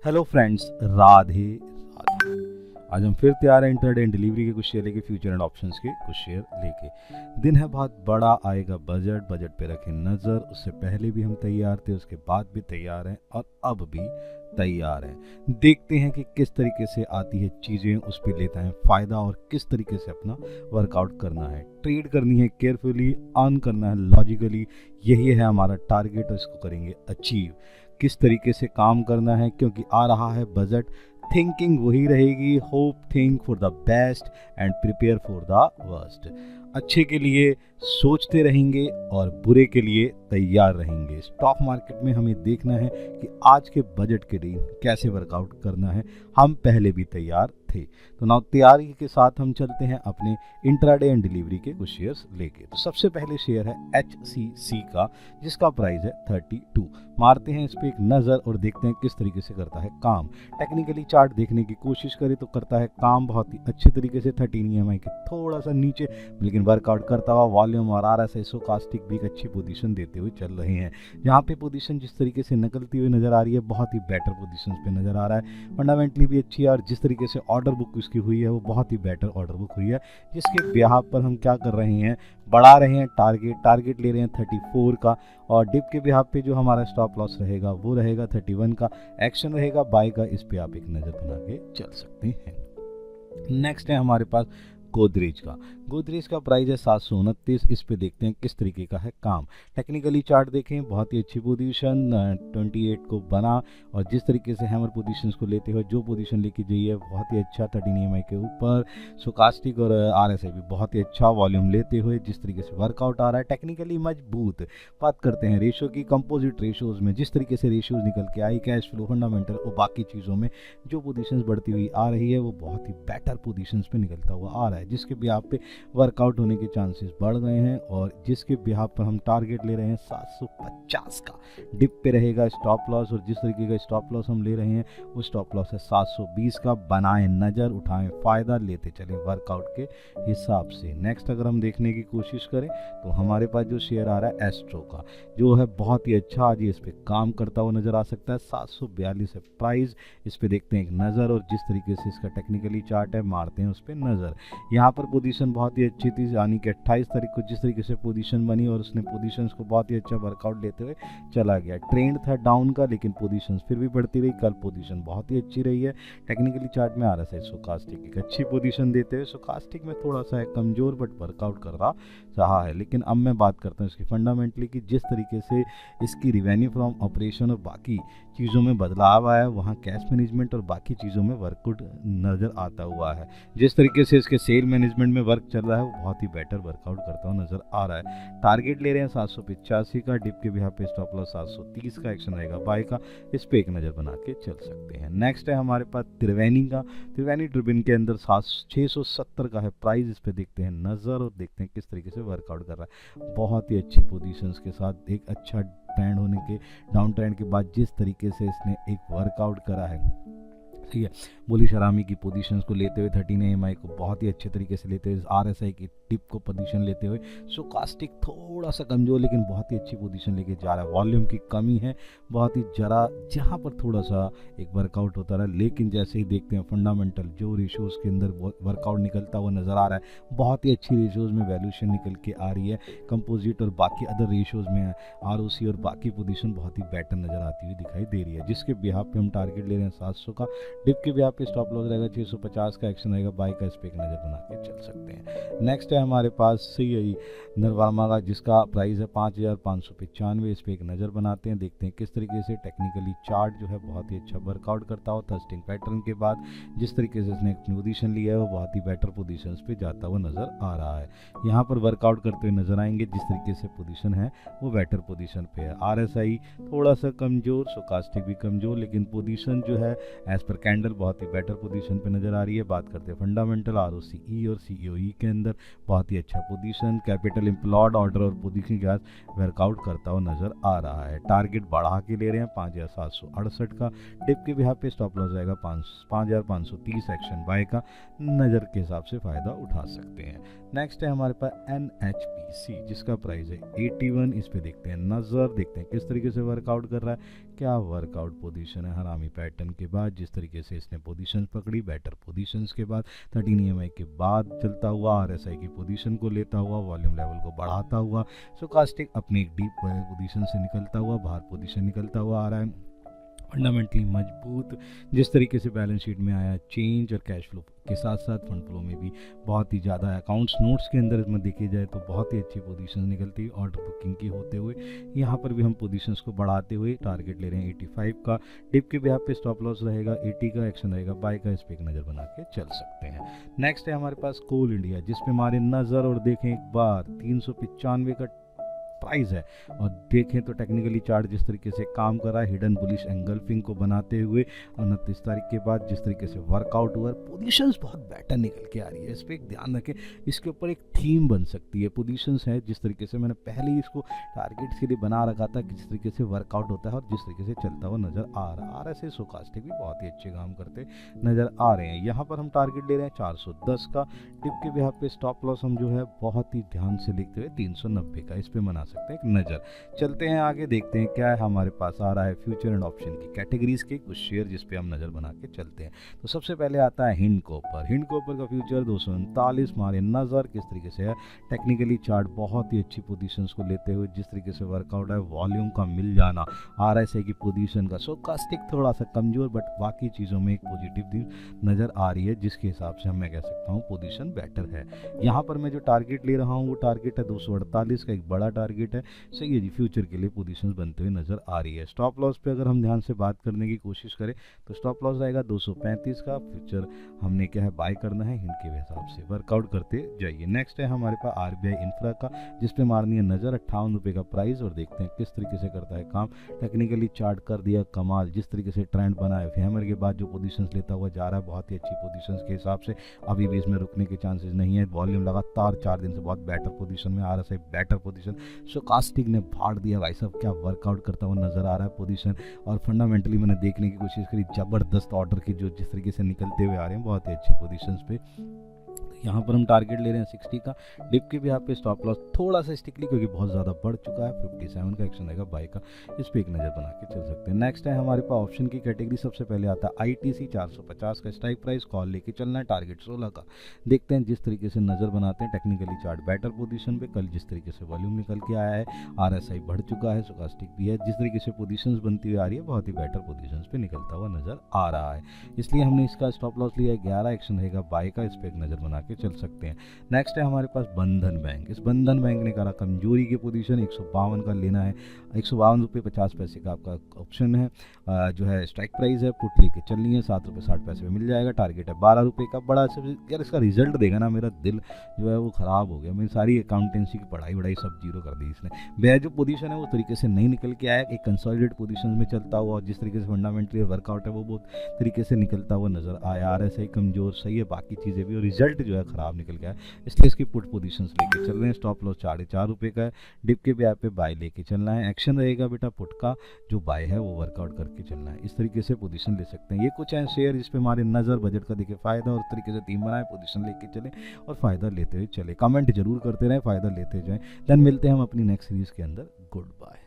Hello friends, Radhe Radhe. आज हम फिर तैयार हैं इंट्राडे एंड डिलीवरी के कुछ शेयर लेके, फ्यूचर एंड ऑप्शंस के कुछ शेयर लेके। दिन है बहुत बड़ा, आएगा बजट पे रखें नज़र। उससे पहले भी हम तैयार थे, उसके बाद भी तैयार हैं और अब भी तैयार हैं। देखते हैं कि किस तरीके से आती है चीज़ें, उस पर लेता है फ़ायदा और किस तरीके से अपना वर्कआउट करना है। ट्रेड करनी है केयरफुली, अर्न करना है लॉजिकली, यही है हमारा टारगेट और इसको करेंगे अचीव। किस तरीके से काम करना है, क्योंकि आ रहा है बजट। थिंकिंग वही रहेगी, hope think for the best and prepare for the worst. अच्छे के लिए सोचते रहेंगे और बुरे के लिए तैयार रहेंगे। स्टॉक मार्केट में हमें देखना है कि आज के बजट के लिए कैसे वर्कआउट करना है। हम पहले भी तैयार थे, तो नाउ तैयारी के साथ हम चलते हैं अपने इंट्राडे एंड डिलीवरी के कुछ शेयर्स लेके। तो सबसे पहले शेयर है HCC का, जिसका प्राइस है 32। मारते हैं इस पे एक नज़र और देखते हैं किस तरीके से करता है काम। टेक्निकली चार्ट देखने की कोशिश करें तो करता है काम बहुत ही अच्छे तरीके से। 13 EMI के थोड़ा सा नीचे, लेकिन वर्कआउट करता हुआ वॉल्यूम और RSI स्टोकास्टिक भी एक अच्छी पोजीशन देते हुए चल रहे हैं। यहाँ पे पोजीशन जिस तरीके से निकलती हुई नजर आ रही है, बहुत ही बेटर पोजीशन पे नजर आ रहा है। फंडामेंटली भी अच्छी है और जिस तरीके से ऑर्डर बुक उसकी हुई है वो बहुत ही बेटर ऑर्डर बुक हुई है, जिसके ब्याह पर हम क्या कर रहे हैं, बढ़ा रहे हैं टारगेट ले रहे हैं 34 का। और डिप के बिहार पे जो हमारा स्टॉप लॉस रहेगा वो रहेगा 31 का। एक्शन रहेगा बाय का, इस पे आप एक नज़र बना के चल सकते हैं। नेक्स्ट है हमारे पास गोदरेज का। गोदरेज का प्राइस है 729। इस पे देखते हैं किस तरीके का है काम। टेक्निकली चार्ट देखें, बहुत ही अच्छी पोजीशन 28 को बना और जिस तरीके से हैमर पोजीशंस को लेते हुए जो पोजीशन लेके जाइए बहुत ही अच्छा 13 EMI के ऊपर। स्टोकास्टिक और RSI भी बहुत ही अच्छा वॉल्यूम लेते हुए जिस तरीके से वर्कआउट आ रहा है, टेक्निकली मजबूत। बात करते हैं रेशो की, कंपोजिट रेशोज में जिस तरीके से रेशोज निकल के आई, कैश फ्लो, फंडामेंटल और बाकी चीज़ों में जो पोजीशंस बढ़ती हुई आ रही है वो बहुत ही बेटर पोजीशंस पे निकलता हुआ आ रहा है, जिसके बिहाफ पे वर्कआउट होने के चांसेस बढ़ गए हैं। और जिसके बिहाफ पर हम टारगेट ले रहे हैं 750 का। डिप पे रहेगा स्टॉप लॉस और जिस तरीके का स्टॉप लॉस हम ले रहे हैं वो स्टॉप लॉस है 720 का। बनाएं नज़र, उठाएं फ़ायदा, लेते चलें वर्कआउट के हिसाब से। नेक्स्ट अगर हम देखने की कोशिश करें तो हमारे पास जो शेयर आ रहा है एस्ट्रो का, जो है बहुत ही अच्छा आज इस पर काम करता हुआ नज़र आ सकता है। 742 है प्राइस। इस पर देखते हैं एक नज़र और जिस तरीके से इसका टेक्निकली चार्ट है मारते हैं उस पर नज़र। यहाँ पर पोजीशन बहुत ही अच्छी थी, यानी कि 28 तारीख को जिस तरीके से पोजीशन बनी और उसने पोजीशंस को बहुत ही अच्छा वर्कआउट लेते हुए चला गया। ट्रेंड था डाउन का, लेकिन पोजीशंस फिर भी बढ़ती रही। कल पोजीशन बहुत ही अच्छी रही है। टेक्निकली चार्ट में आ रहा है स्टोकास्टिक एक अच्छी पोजीशन देते हुए। स्टोकास्टिक में थोड़ा सा है कमज़ोर, बट वर्कआउट कर रहा है। लेकिन अब मैं बात करता हूँ इसकी फंडामेंटली की, जिस तरीके से इसकी रिवेन्यू फ्रॉम ऑपरेशन और बाकी चीज़ों में बदलाव आया, वहाँ कैश मैनेजमेंट और बाकी चीज़ों में वर्कआउट नज़र आता हुआ है। जिस तरीके से इसके सेल मैनेजमेंट में वर्क चल रहा है वो बहुत ही बेटर वर्कआउट करता हुआ नजर आ रहा है। टारगेट ले रहे हैं 785 का। डिप के बिहार पे स्टॉप लॉस 730 का। एक्शन रहेगा बाय का, इस पे एक नज़र बना के चल सकते हैं। नेक्स्ट है हमारे पास त्रिवेणी का। त्रिवेणी ट्रिब्यून के अंदर 670 का है प्राइस। इस पे देखते हैं नज़र और देखते हैं किस तरीके से वर्कआउट कर रहा है। बहुत ही अच्छी पोजीशंस के साथ एक अच्छा ट्रेंड होने के, डाउन ट्रेंड के बाद जिस तरीके से इसने एक वर्कआउट करा है, ठीक है। बोली शरामी की पोजीशंस को लेते हुए 13 EMI को बहुत ही अच्छे तरीके से लेते हुए, RSI की टिप को पोजीशन लेते हुए। स्टोकास्टिक थोड़ा सा कमजोर, लेकिन बहुत ही अच्छी पोजीशन लेके जा रहा है। वॉल्यूम की कमी है बहुत ही जरा, जहाँ पर थोड़ा सा एक वर्कआउट होता रहा, लेकिन जैसे ही देखते हैं फंडामेंटल जो रेशोज के अंदर वर्कआउट निकलता हुआ नजर आ रहा है, बहुत ही अच्छी रेशोज में वैल्यूएशन निकल के आ रही है। कंपोजिट और बाकी अदर रेशोज में ROC और बाकी पोजीशन बहुत ही बेटर नजर आती हुई दिखाई दे रही है, जिसके बिहाफ पे हम टारगेट ले रहे हैं 700 का। डिप के बिहाफ पे स्टॉप लॉस रहेगा 650 का। एक्शन रहेगा बाय का, इस पे एक नज़र बना के चल सकते हैं। नेक्स्ट है हमारे पास CI नरवामा का, जिसका प्राइस है 5595। इस पे एक नज़र बनाते हैं, देखते हैं किस तरीके से टेक्निकली चार्ट जो है बहुत ही अच्छा वर्कआउट करता हो। थर्स्टिंग पैटर्न के बाद जिस तरीके से इसने पोजीशन लिया है वो बहुत ही बेटर पोजीशंस पे जाता हुआ नज़र आ रहा है। यहाँ पर वर्कआउट करते हुए नजर आएंगे। जिस तरीके से पोजीशन है वो बेटर पोजीशन पे है। RSI थोड़ा सा कमज़ोर, स्टोकास्टिक भी कमज़ोर, लेकिन पोजीशन जो है एज पर कैंडल बहुत ही बेटर पोजीशन पे नज़र आ रही है। बात करते हैं फंडामेंटल, ROCE और COE के अंदर बहुत ही अच्छा पोजीशन। कैपिटल एम्प्लॉयड ऑर्डर और पोजीशन के साथ वर्कआउट करता हुआ नजर आ रहा है। टारगेट बढ़ा के ले रहे हैं 5768 का। डिप के बिहार पे स्टॉप लॉस जाएगा 5530। एक्शन बाय का, नज़र के हिसाब से फ़ायदा उठा सकते हैं। नेक्स्ट है हमारे पास NHPC, जिसका प्राइस है 81। इस पे देखते हैं नज़र, देखते हैं किस तरीके से वर्कआउट कर रहा है। क्या वर्कआउट पोजीशन है। हरामी पैटर्न के बाद जिस तरीके से इसने पोजीशन पकड़ी, बेटर पोजीशंस के बाद 13 EMI के बाद चलता हुआ RSI की पोजीशन को लेता हुआ, वॉल्यूम लेवल को बढ़ाता हुआ, स्टोकास्टिक अपनी एक डीप पोजीशन से निकलता हुआ बाहर पोजीशन निकलता हुआ आ रहा है। फंडामेंटली मजबूत जिस तरीके से बैलेंस शीट में आया चेंज और कैश फ्लो के साथ साथ फंड फ्लो में भी बहुत ही ज़्यादा अकाउंट्स नोट्स के अंदर में देखी जाए तो बहुत ही अच्छी पोजीशन निकलती है। ऑर्डर बुकिंग की होते हुए यहाँ पर भी हम पोजीशंस को बढ़ाते हुए टारगेट ले रहे हैं 85 का। डिप के ब्याह पे स्टॉप लॉस रहेगा 80 का, एक्शन रहेगा बाय का। इस पर एक नज़र बना के चल सकते हैं। नेक्स्ट है हमारे पास कोल इंडिया, जिस पे हमारे नज़र और देखें एक बार 395 का प्राइस है और देखें तो टेक्निकली चार्ट जिस तरीके से काम कर रहा है हिडन बुलिश एंगल्फिंग को बनाते हुए 29 तारीख के बाद जिस तरीके से वर्कआउट हुआ, पोजीशंस बहुत बेटर निकल के आ रही है। इस पर एक ध्यान रखें, इसके ऊपर एक थीम बन सकती है। पोजीशंस है जिस तरीके से मैंने पहले ही इसको टारगेट्स के लिए बना रखा था कि जिस तरीके से वर्कआउट होता है और जिस तरीके से चलता हुआ नजर आ रहा है। ऐसे स्टोकास्टिक भी बहुत ही अच्छे काम करते नजर आ रहे हैं। यहाँ पर हम टारगेट ले रहे हैं 410 का। डिप के बिहाफ पे स्टॉप लॉस हम जो है बहुत ही ध्यान से लिखते हुए 390 का इस पे बना सकते हैं एक नज़र। चलते हैं आगे, देखते हैं क्या है हमारे पास आ रहा है फ्यूचर एंड ऑप्शन की कैटेगरीज के कुछ शेयर जिस पे हम नज़र बना के चलते हैं। तो सबसे पहले आता है हिंड कॉपर। हिंड कॉपर का फ्यूचर 239 हमारे नज़र किस तरीके से है। टेक्निकली चार्ट बहुत ही अच्छी पोजीशंस को लेते हुए जिस तरीके से वर्कआउट है, वॉल्यूम का मिल जाना, RSI की पोजीशन का, स्टोकास्टिक थोड़ा सा कमजोर बट बाकी चीज़ों में एक पॉजिटिव नज़र आ रही है जिसके हिसाब से मैं कह सकता हूँ पोजीशन बेटर है। यहाँ पर मैं जो टारगेट ले रहा हूँ वो टारगेट है 248 का, एक बड़ा टारगेट है। सही है जी, फ्यूचर के लिए पोजीशंस बनते हुए नजर आ रही है। स्टॉप लॉस पे अगर हम ध्यान से बात करने की कोशिश करें तो स्टॉप लॉस रहेगा 235 का। फ्यूचर हमने क्या है बाय करना है हिंड के हिसाब से, वर्कआउट करते जाइए। नेक्स्ट है हमारे पास RBI इंफ्रा का, जिस पे मारनी है नजर 58 रुपये का प्राइस और देखते हैं किस तरीके से करता है काम। टेक्निकली चार्ट कर दिया कमाल, जिस तरीके से ट्रेंड बना है हैमर के बाद जो पोजीशंस लेता हुआ जा रहा है बहुत ही अच्छी पोजीशंस के हिसाब से, अभी भी इसमें रुकने के चांसेस नहीं है। वॉल्यूम लगातार 4 दिन से बहुत बेटर पोजीशन में, RSI बेटर पोजीशन, स्टोकास्टिक ने फाड़ दिया भाई साहब, क्या वर्कआउट करता हुआ नजर आ रहा है पोजीशन। और फंडामेंटली मैंने देखने की कोशिश करी, जबरदस्त ऑर्डर की जो जिस तरीके से निकलते हुए आ रहे हैं बहुत ही अच्छी पोजीशंस पे। यहाँ पर हम टारगेट ले रहे हैं 60 का। डिप के भी यहाँ पे स्टॉप लॉस थोड़ा सा स्टिकली क्योंकि बहुत ज़्यादा बढ़ चुका है, 57 का एक्शन रहेगा बाय का। इस पे एक नज़र बना के चल सकते हैं। नेक्स्ट है हमारे पास ऑप्शन की कैटेगरी। सबसे पहले आता है ITC 450 का स्ट्राइक प्राइस, कॉल लेके चलना है, टारगेट 16 का। देखते हैं जिस तरीके से नज़र बनाते हैं। टेक्निकली चार्ट बेटर पोजीशन पे, कल जिस तरीके से वॉल्यूम निकल के आया है, RSI बढ़ चुका है, स्टोकास्टिक भी है, जिस तरीके से पोजीशंस बनती हुई आ रही है बहुत ही बेटर पोजीशंस पे निकलता हुआ नजर आ रहा है। इसलिए हमने इसका स्टॉप लॉस लिया है 11, एक्शन रहेगा बाय का। इस पे एक नज़र बना के चल सकते हैं। नेक्स्ट है हमारे पास बंधन बैंक। इस बंधन बैंक ने करा कमजोरी की पोजीशन, 152 का लेना है, 152 रुपये 50 पैसे का आपका ऑप्शन है। जो है स्ट्राइक प्राइस है, पुट लेके चलनी है, 7 रुपये 60 पैसे में मिल जाएगा। टारगेट है 12 रुपये का। बड़ा यार इसका रिजल्ट देगा ना, मेरा दिल जो है वो ख़राब हो गया। मेरी सारी अकाउंटेंसी की पढ़ाई सब जीरो कर दी इसने। वह जो पोजीशन है वो तरीके से नहीं निकल के आया, एक कंसोलिडेट पोजीशन में चलता हुआ और जिस तरीके से फंडामेंटली वर्कआउट है वो बहुत तरीके से निकलता हुआ नजर आया। RSI कमजोर सही है, बाकी चीज़ें भी, और रिजल्ट जो है ख़राब निकल गया है, इसलिए इसकी पुट पोजीशंस लेके चल रहे हैं। स्टॉप लॉस 4.5 रुपये का है। डिप के ब्याह पे बाय लेके चलना है, एक्शन रहेगा बेटा पुट का, जो बाय है वो वर्कआउट करके चलना है। इस तरीके से पोजीशन ले सकते हैं। ये कुछ है शेयर जिस पे हमारे नज़र बजट का देखे फ़ायदा और तरीके से टीम बनाए, पोजीशन लेके चले और फ़ायदा लेते हुए चले। कमेंट जरूर करते रहें, फ़ायदा लेते जाएं। देन मिलते हैं हम अपनी नेक्स्ट सीरीज़ के अंदर। Good bye.